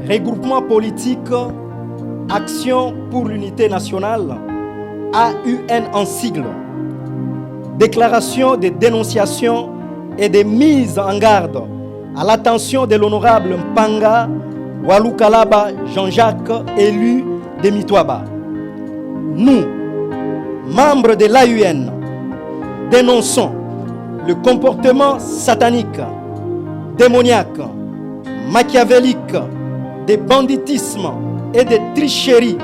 Regroupement politique Action pour l'unité nationale, AUN en sigle. Déclaration de dénonciation et de mise en garde à l'attention de l'honorable Mpanga Walukalaba Jean-Jacques, élu de Mitwaba. Nous, membres de l'AUN, dénonçons le comportement satanique, démoniaque, machiavélique, de banditisme et de tricherie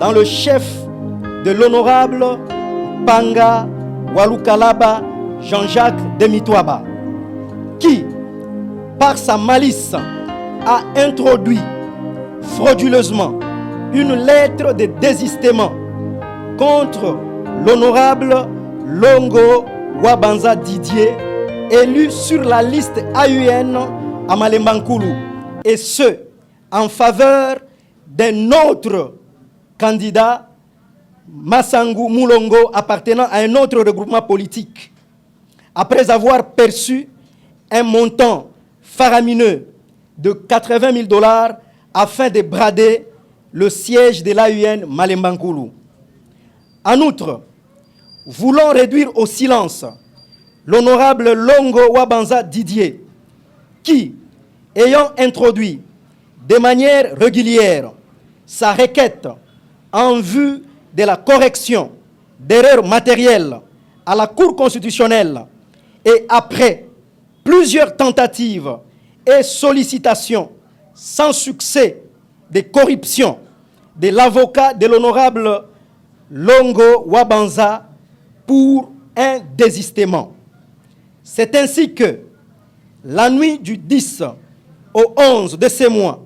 dans le chef de l'honorable Mpanga Walukalaba Jean-Jacques de Mitwaba, qui, par sa malice, a introduit frauduleusement une lettre de désistement contre l'honorable Longo Wabanza Didier, élu sur la liste AUN à Malembankulu, et ce, en faveur d'un autre candidat, Massangu Mulongo, appartenant à un autre regroupement politique, après avoir perçu un montant faramineux de 80 000 $ afin de brader le siège de l'AUN Malembankulu. En outre, voulant réduire au silence l'honorable Longo Wabanza Didier, qui, ayant introduit de manière régulière sa requête en vue de la correction d'erreurs matérielles à la Cour constitutionnelle et après plusieurs tentatives et sollicitations sans succès de corruption de l'avocat de l'honorable Longo Wabanza pour un désistement. C'est ainsi que, la nuit du 10 au 11 de ce mois,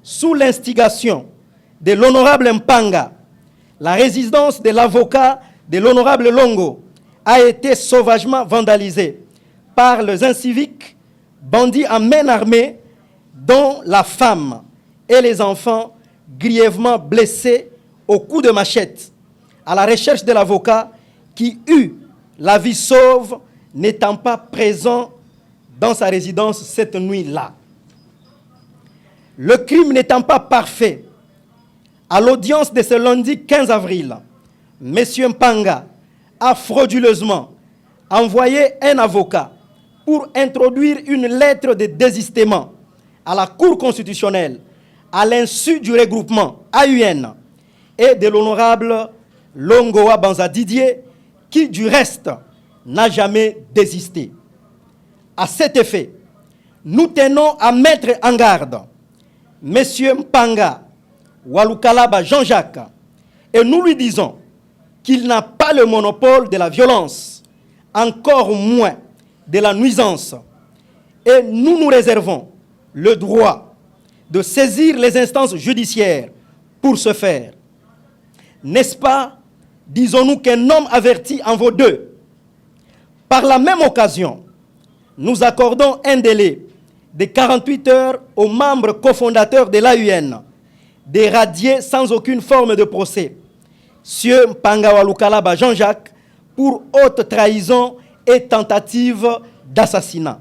sous l'instigation de l'honorable Mpanga, la résidence de l'avocat de l'honorable Longo a été sauvagement vandalisée par les inciviques, bandits à main armée, dont la femme et les enfants grièvement blessés au coup de machette, à la recherche de l'avocat qui eut la vie sauve n'étant pas présent dans sa résidence cette nuit-là. Le crime n'étant pas parfait, à l'audience de ce lundi 15 avril, M. Mpanga a frauduleusement envoyé un avocat pour introduire une lettre de désistement à la Cour constitutionnelle à l'insu du regroupement AUN et de l'honorable Longo Wabanza Didier, qui du reste n'a jamais désisté. À cet effet, nous tenons à mettre en garde M. Mpanga Walukalaba Jean-Jacques et nous lui disons qu'il n'a pas le monopole de la violence, encore moins de la nuisance, et nous nous réservons le droit de saisir les instances judiciaires pour ce faire. N'est-ce pas, disons-nous, qu'un homme averti en vaut deux? Par la même occasion, nous accordons un délai de 48 heures aux membres cofondateurs de l'AUN de radier sans aucune forme de procès M. Mpanga Walukalaba Jean-Jacques pour haute trahison et tentative d'assassinat.